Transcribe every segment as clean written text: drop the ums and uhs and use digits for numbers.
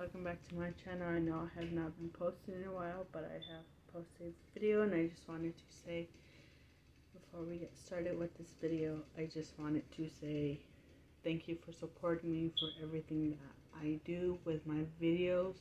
welcome back to my channel. I know I have not been posting in a while, but I have posted a video, and I just wanted to say, before we get started with this video, I just wanted to say thank you for supporting me for everything that I do with my videos,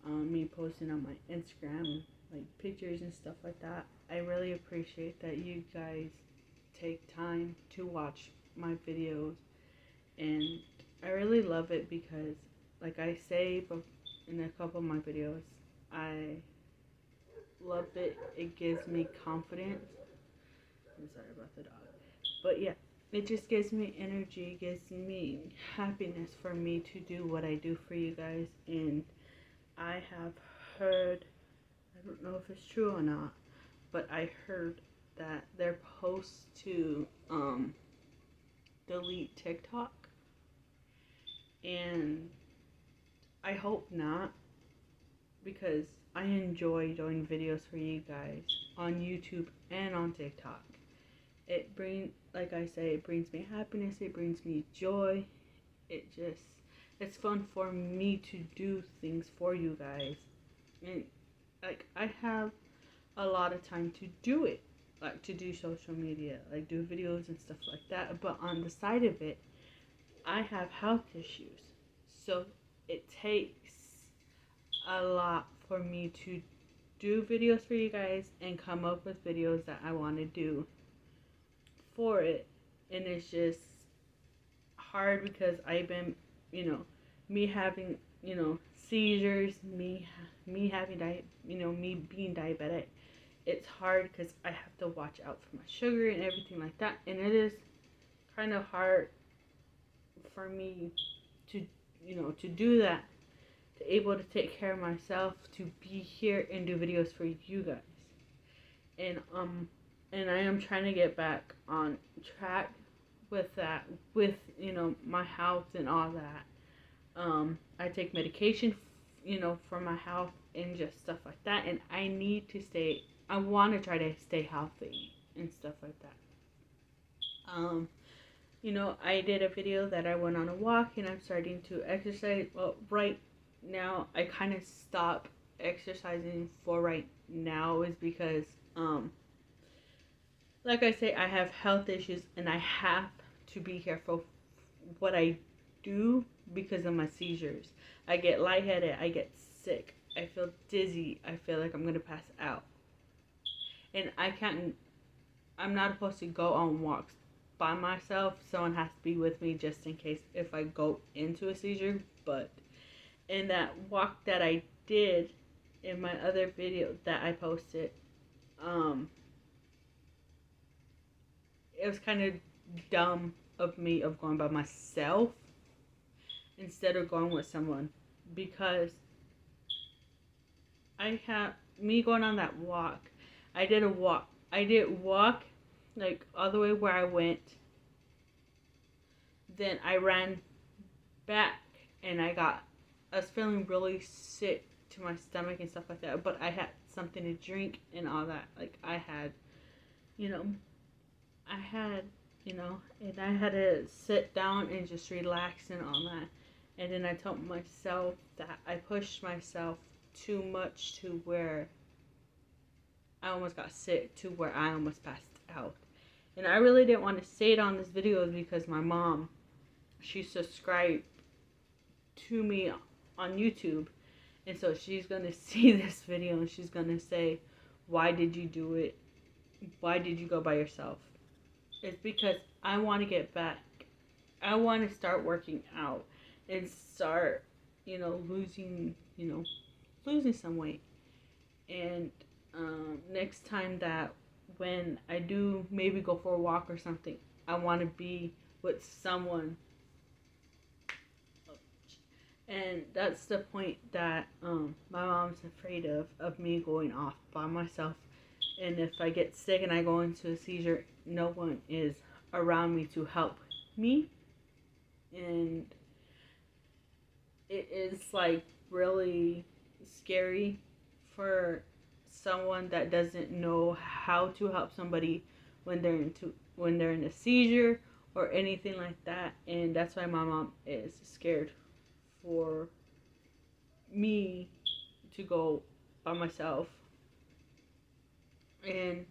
me posting on my Instagram, like pictures and stuff like that. I really appreciate that you guys take time to watch my videos, and I really love it because, like I say in a couple of my videos, I love it. It gives me confidence. I'm sorry about the dog. But yeah, it just gives me energy, gives me happiness for me to do what I do for you guys. And I have heard, I don't know if it's true or not, but I heard that they're supposed to delete TikTok. And I hope not, because I enjoy doing videos for you guys on YouTube and on TikTok. It brings, like I say, it brings me happiness, it brings me joy. It's fun for me to do things for you guys. And like, I have a lot of time to do it, like to do social media, like do videos and stuff like that. But on the side of it, I have health issues, so it takes a lot for me to do videos for you guys and come up with videos that I want to do for it. And it's just hard because I've been, me having, seizures, me having me being diabetic. It's hard because I have to watch out for my sugar and everything like that, and it is kind of hard for me to do that, to able to take care of myself, to be here and do videos for you guys. And I am trying to get back on track with that, with my health and all that. I take medication for my health and just stuff like that, and I want to try to stay healthy and stuff like that. I did a video that I went on a walk and I'm starting to exercise. Well, right now I kind of stopped exercising for right now is because, like I say, I have health issues and I have to be careful what I do because of my seizures. I get lightheaded, I get sick, I feel dizzy, I feel like I'm going to pass out. And I'm not supposed to go on walks by myself. Someone has to be with me just in case if I go into a seizure. But in that walk that I did in my other video that I posted, it was kind of dumb of me of going by myself instead of going with someone, because me going on that walk, I did walk like all the way where I went. Then I ran back and I was feeling really sick to my stomach and stuff like that. But I had something to drink and all that. Like I had, and I had to sit down and just relax and all that. And then I told myself that I pushed myself too much to where I almost got sick, to where I almost passed out. And I really didn't want to say it on this video because my mom, she subscribed to me on YouTube. And so she's going to see this video and she's going to say, why did you do it? Why did you go by yourself? It's because I want to get back. I want to start working out and start, losing some weight. And next time that when I do maybe go for a walk or something, I want to be with someone. And that's the point that my mom's afraid of me going off by myself. And if I get sick and I go into a seizure, no one is around me to help me. And it is like really scary for someone that doesn't know how to help somebody when they're in a seizure or anything like that. And that's why my mom is scared for me to go by myself and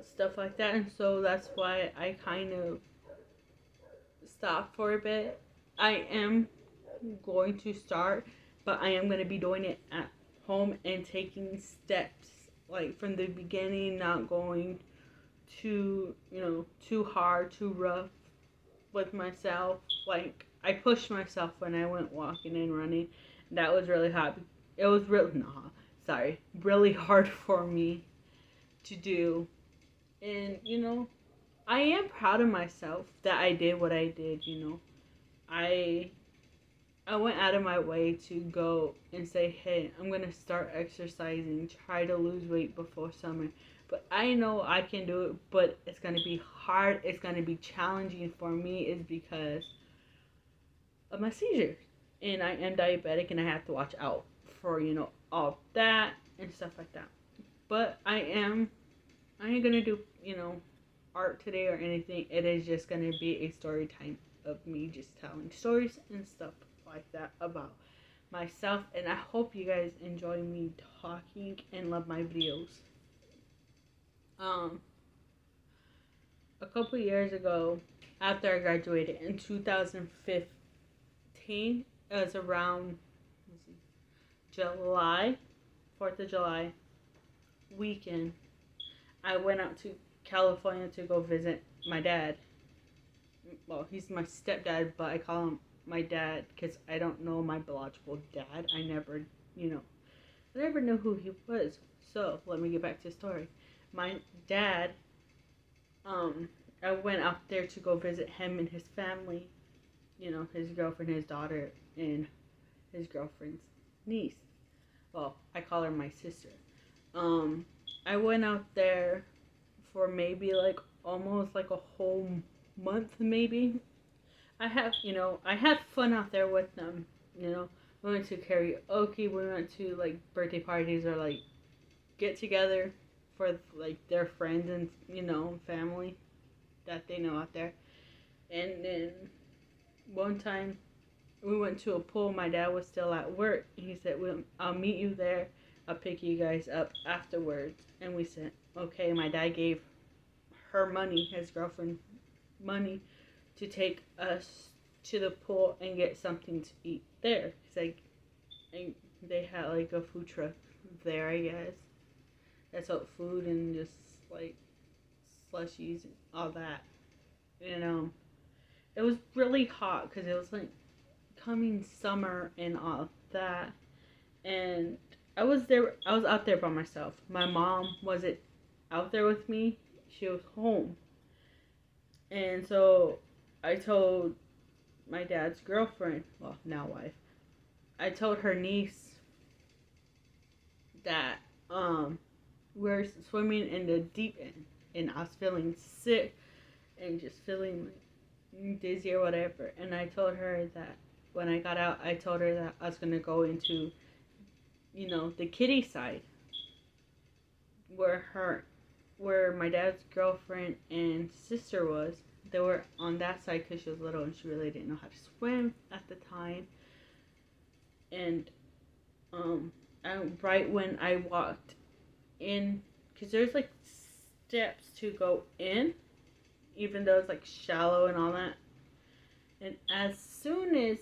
stuff like that. And so that's why I kind of stopped for a bit. I am going to start, but I am going to be doing it at home and taking steps like from the beginning, not going too, too hard, too rough with myself. Like I pushed myself when I went walking and running. That was really hard. It was really hard for me to do. And I am proud of myself that I did what I did. I went out of my way to go and say, hey, I'm going to start exercising, try to lose weight before summer. But I know I can do it, but it's going to be hard. It's going to be challenging for me is because of my seizures. And I am diabetic and I have to watch out for, all that and stuff like that. But I ain't going to do, art today or anything. It is just going to be a story time of me just telling stories and stuff like that about myself. And I hope you guys enjoy me talking and love my videos. A couple years ago, after I graduated in 2015, it was around July, 4th of July weekend, I went out to California to go visit my dad. Well, he's my stepdad, but I call him my dad because I don't know my biological dad. I never knew who he was. So, let me get back to the story. My dad, I went out there to go visit him and his family, his girlfriend, his daughter, and his girlfriend's niece. Well, I call her my sister. I went out there for maybe almost a whole month, maybe. I had fun out there with them, We went to karaoke, we went to birthday parties or get together for their friends and family that they know out there. And then one time we went to a pool. My dad was still at work. He said, I'll meet you there. I'll pick you guys up afterwards. And we said, okay. My dad gave her money, his girlfriend money, to take us to the pool and get something to eat there. And they had a food truck there, I guess. That sold food and just slushies and all that. It was really hot because it was coming summer and all that. And I was out there by myself. My mom wasn't out there with me. She was home. And so I told my dad's girlfriend, well, now wife, I told her niece that we're swimming in the deep end and I was feeling sick and just feeling dizzy or whatever. And I told her that when I got out, I told her that I was going to go into, the kiddie side where my dad's girlfriend and sister was. They were on that side because she was little and she really didn't know how to swim at the time. And right when I walked in, because there's steps to go in, even though it's shallow and all that. And as soon as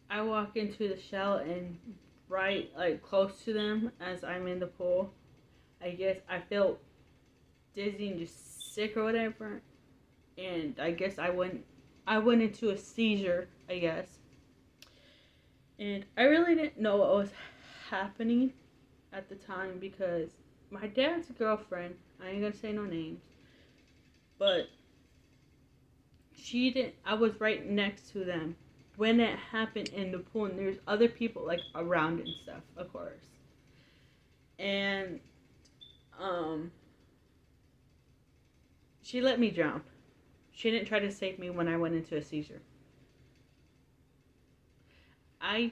I walk into the shallow and right close to them as I'm in the pool, I guess I felt dizzy and just sick or whatever. And I guess I went into a seizure, I guess. And I really didn't know what was happening at the time because my dad's girlfriend, I ain't gonna say no names, but I was right next to them when it happened in the pool, and there's other people around and stuff, of course. And she let me drown. She didn't try to save me when I went into a seizure. I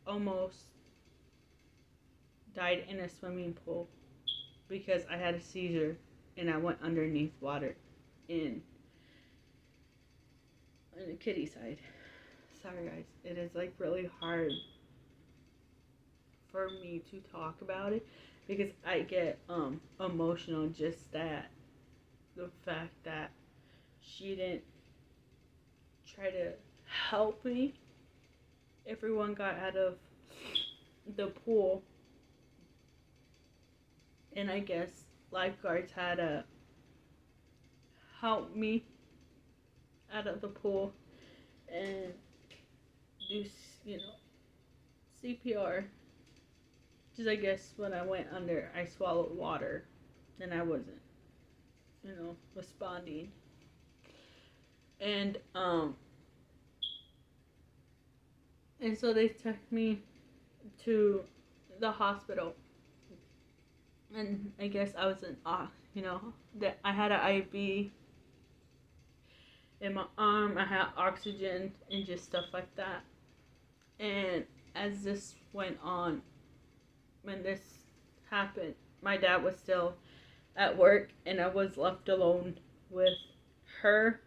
almost died in a swimming pool because I had a seizure and I went underneath water in the kiddie side. Sorry guys, it is really hard for me to talk about it because I get emotional just that the fact that she didn't try to help me. Everyone got out of the pool, and I guess lifeguards had to help me out of the pool and do, you know, CPR. Because I guess when I went under, I swallowed water and I wasn't, responding. And, and so they took me to the hospital. And I guess I was that I had an IV in my arm. I had oxygen and just stuff like that. And as this went on, when this happened, my dad was still at work and I was left alone with her,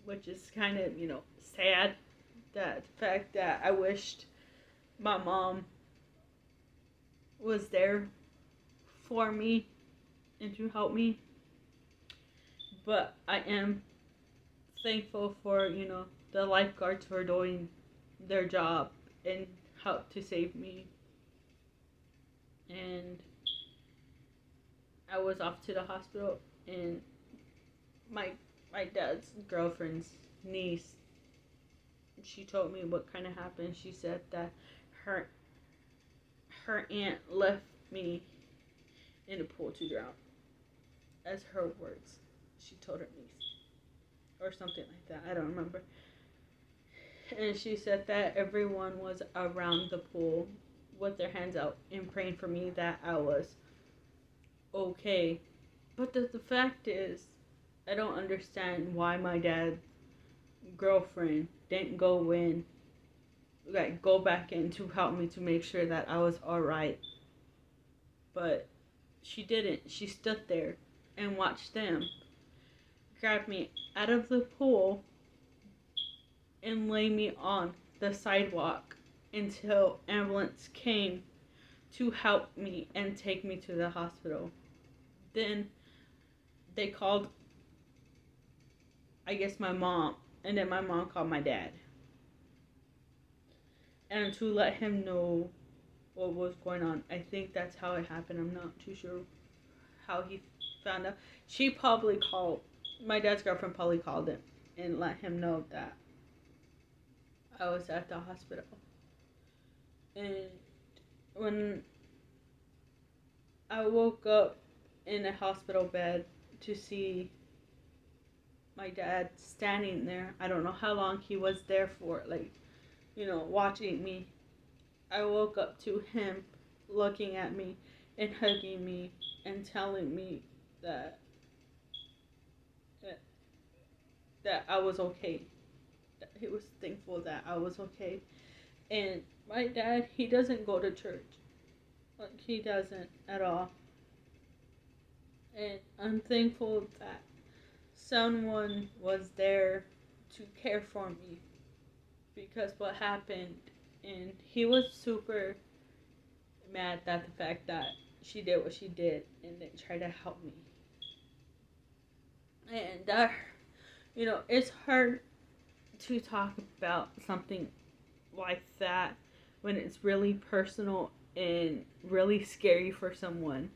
which is kind of, sad. That the fact that I wished my mom was there for me and to help me. But I am thankful for, the lifeguards for doing their job and help to save me. And I was off to the hospital, and my dad's girlfriend's niece, she told me what kind of happened. She said that her aunt left me in the pool to drown. As her words, she told her niece, or something like that. I don't remember. And she said that everyone was around the pool with their hands out and praying for me that I was okay. But the fact is, I don't understand why my dad's girlfriend didn't go back in to help me to make sure that I was alright. But she didn't. She stood there and watched them grab me out of the pool and lay me on the sidewalk until ambulance came to help me and take me to the hospital. Then they called, I guess, my mom, and then my mom called my dad. And to let him know what was going on. I think that's how it happened. I'm not too sure how he found out. She probably called, my dad's girlfriend probably called him and let him know that I was at the hospital. And when I woke up in a hospital bed to see my dad standing there, I don't know how long he was there for, watching me. I woke up to him looking at me and hugging me and telling me that I was okay. That he was thankful that I was okay. And my dad, he doesn't go to church. He doesn't at all. And I'm thankful that someone was there to care for me. Because what happened, and he was super mad at the fact that she did what she did and then tried to help me. And that, it's hard to talk about something like that when it's really personal and really scary for someone.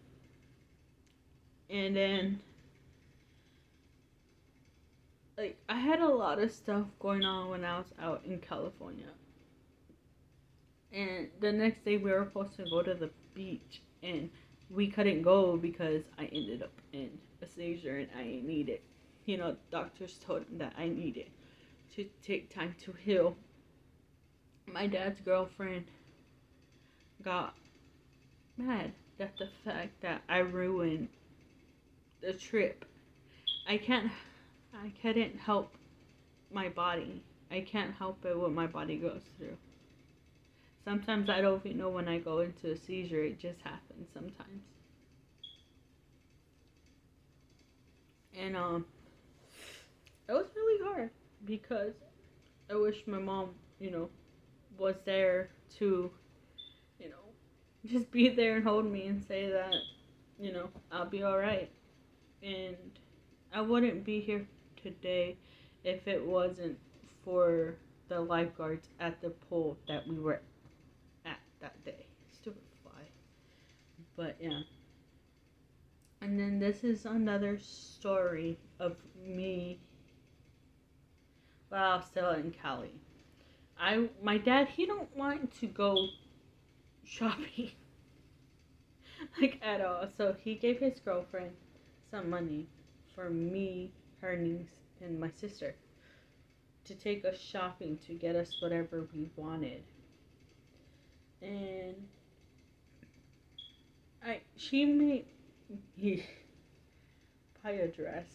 And then, I had a lot of stuff going on when I was out in California. And the next day we were supposed to go to the beach, and we couldn't go because I ended up in a seizure and I needed, doctors told him that I needed to take time to heal. My dad's girlfriend got mad at the fact that I ruined the trip. I couldn't help my body. I can't help it what my body goes through. Sometimes I don't even know when I go into a seizure. It just happens sometimes. And it was really hard because I wish my mom, was there to just be there and hold me and say that, I'll be alright. And I wouldn't be here today if it wasn't for the lifeguards at the pool that we were at that day. Stupid fly. But yeah. And then this is another story of me while I was still in Cali. My dad, he don't want to go shopping like at all. So he gave his girlfriend some money for me, her niece, and my sister to take us shopping to get us whatever we wanted. And she made me buy a dress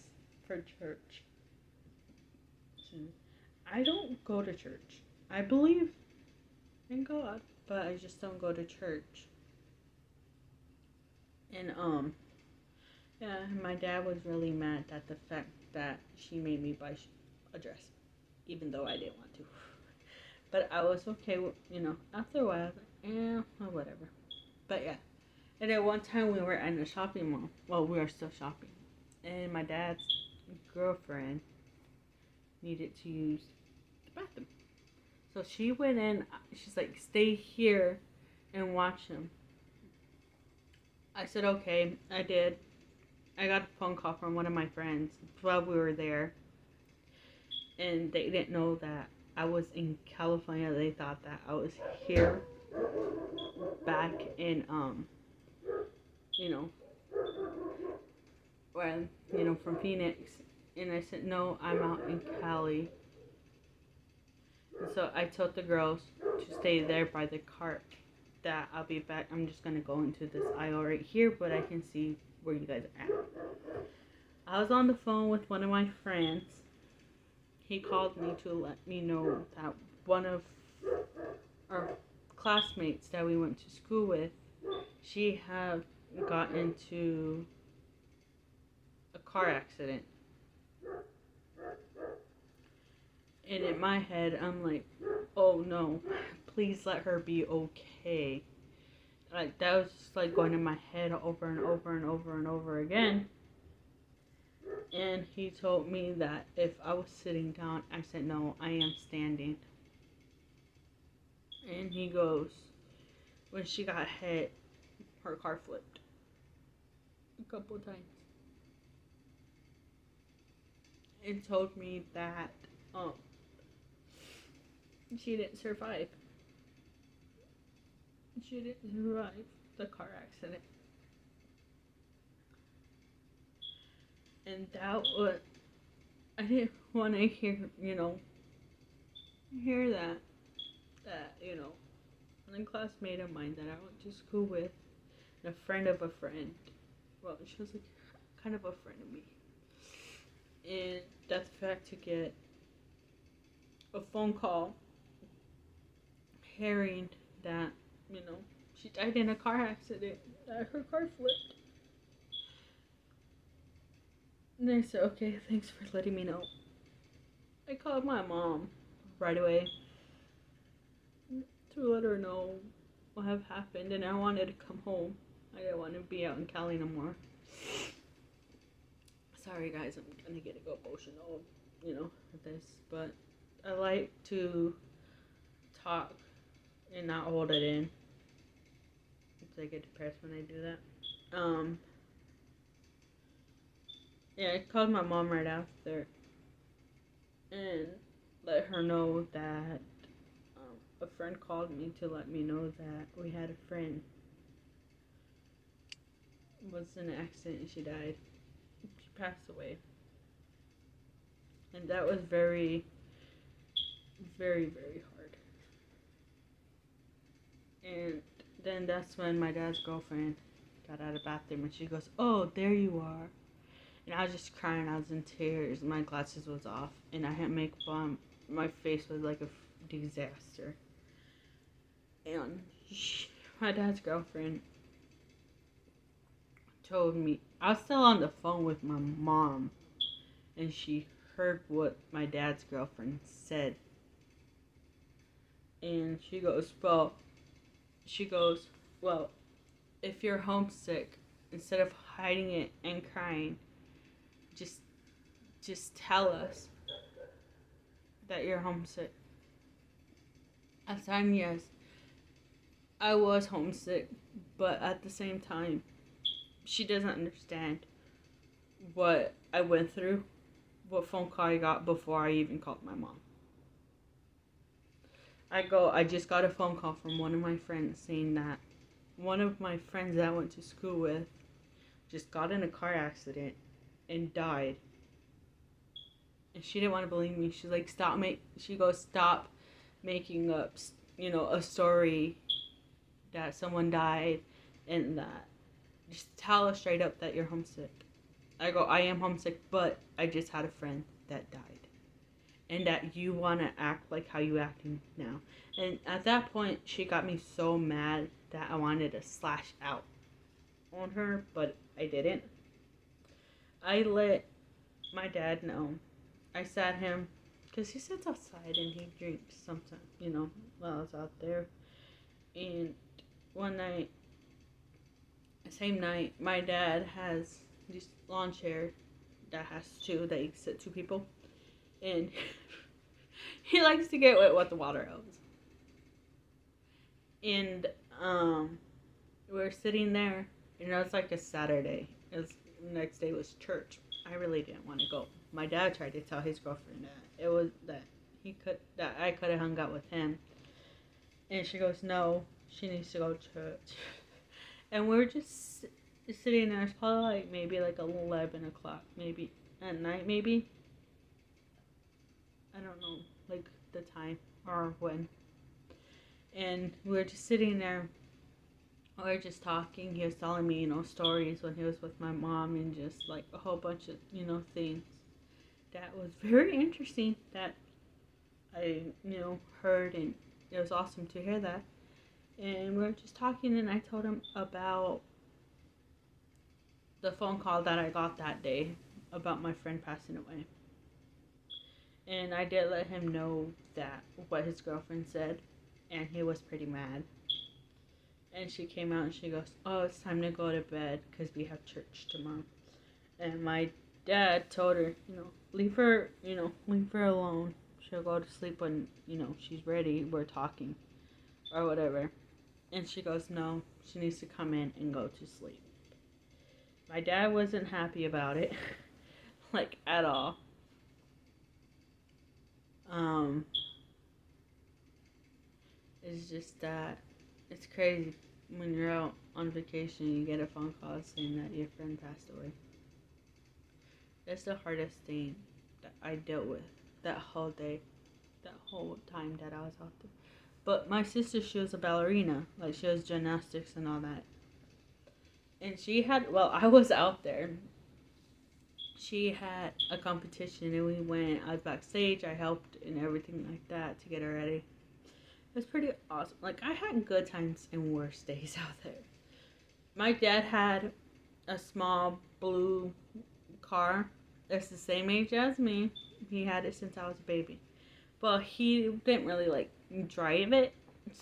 for church. I don't go to church. I believe in God, but I just don't go to church. And yeah, my dad was really mad at the fact that she made me buy a dress, even though I didn't want to. But I was okay with, after a while, I was like, well, whatever. But yeah. And then one time we were in a shopping mall. Well, we were still shopping. And my dad's girlfriend needed to use the bathroom. So she went in. She's like, stay here and watch him. I said, okay. I did. I got a phone call from one of my friends while we were there. And they didn't know that I was in California. They thought that I was here back in, from Phoenix. And I said, no, I'm out in Cali. And so I told the girls to stay there by the cart, that I'll be back. I'm just going to go into this aisle right here, but I can see where you guys are at. I was on the phone with one of my friends. He called me to let me know that one of our classmates that we went to school with, she had got into a car accident. And in my head, I'm like, oh no, please let her be okay. Like, that was just like going in my head over and over and over and over again. And he told me that if I was sitting down, I said, no, I am standing. And he goes, when she got hit, her car flipped a couple of times. And told me that she didn't survive. She didn't survive the car accident. And that was, I didn't want to hear that, a classmate of mine that I went to school with, and a friend of a friend, well, she was like kind of a friend of me, and that's the fact to get a phone call hearing that, she died in a car accident, that her car flipped. And I said, okay, thanks for letting me know. I called my mom right away to let her know what had happened, and I wanted to come home. I didn't want to be out in Cali no more. Sorry guys, I'm gonna get emotional, with this, but I like to talk and not hold it in. I get depressed when I do that. Yeah, I called my mom right after and let her know that a friend called me to let me know that we had a friend was in an accident and she died. She passed away. And that was very, very, very hard. And then that's when my dad's girlfriend got out of the bathroom and she goes, oh, there you are. And I was just crying. I was in tears. My glasses was off. And I had makeup on. My face was like a disaster. And my dad's girlfriend told me. I was still on the phone with my mom. And she heard what my dad's girlfriend said. And she goes, well, if you're homesick, instead of hiding it and crying, just tell us that you're homesick. At the time, yes, I was homesick, but at the same time, she doesn't understand what I went through, what phone call I got before I even called my mom. I just got a phone call from one of my friends saying that one of my friends that I went to school with just got in a car accident and died. And she didn't want to believe me. She's like, stop making up, a story that someone died and that. Just tell us straight up that you're homesick. I go, I am homesick, but I just had a friend that died. And that you want to act like how you acting now. And at that point, she got me so mad that I wanted to slash out on her, but I didn't. I let my dad know. I sat him, because he sits outside and he drinks sometimes, while I was out there. And one night, same night, my dad has this lawn chair that has that you can sit two people. And he likes to get wet with the water hose. And we're sitting there, and it was like a Saturday. The next day was church. I really didn't want to go. My dad tried to tell his girlfriend that I could have hung out with him. And she goes, no, she needs to go to church. And we're just sitting there. It's probably maybe 11 o'clock, maybe at night, maybe. I don't know, the time or when. And we were just sitting there. We were just talking. He was telling me, stories when he was with my mom and just a whole bunch of, things that was very interesting that I, heard, and it was awesome to hear that. And we were just talking, and I told him about the phone call that I got that day about my friend passing away. And I did let him know that what his girlfriend said, and he was pretty mad. And she came out and she goes, oh, it's time to go to bed because we have church tomorrow. And my dad told her, leave her alone. She'll go to sleep when, she's ready. We're talking or whatever. And she goes, no, she needs to come in and go to sleep. My dad wasn't happy about it, at all. It's just that it's crazy when you're out on vacation, you get a phone call saying that your friend passed away. That's the hardest thing that I dealt with that whole day, that whole time that I was out there. But my sister, she was a ballerina, she was gymnastics and all that. And I was out there. She had a competition and I was backstage, I helped and everything like that to get her ready. It was pretty awesome. I had good times and worse days out there. My dad had a small blue car that's the same age as me. He had it since I was a baby. But he didn't really drive it.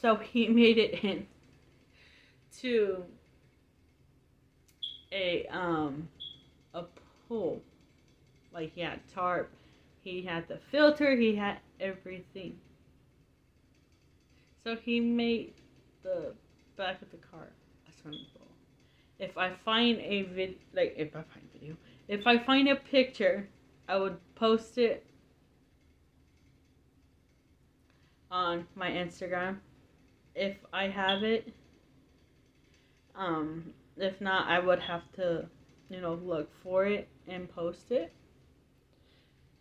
So he made it into a pool. He had tarp. He had the filter. He had everything. So he made the back of the car a swimming pool. If I find a picture, I would post it on my Instagram. If I have it, if not, I would have to, look for it and post it.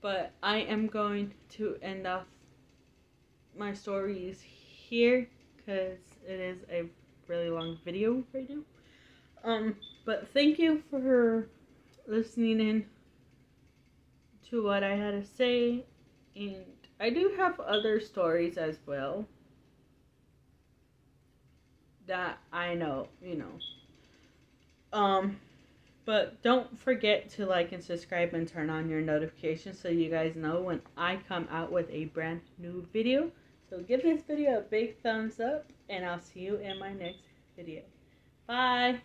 But I am going to end off my stories here because it is a really long video right now. But thank you for listening in to what I had to say, and I do have other stories as well that I know, but don't forget to like and subscribe and turn on your notifications so you guys know when I come out with a brand new video. So give this video a big thumbs up, and I'll see you in my next video. Bye.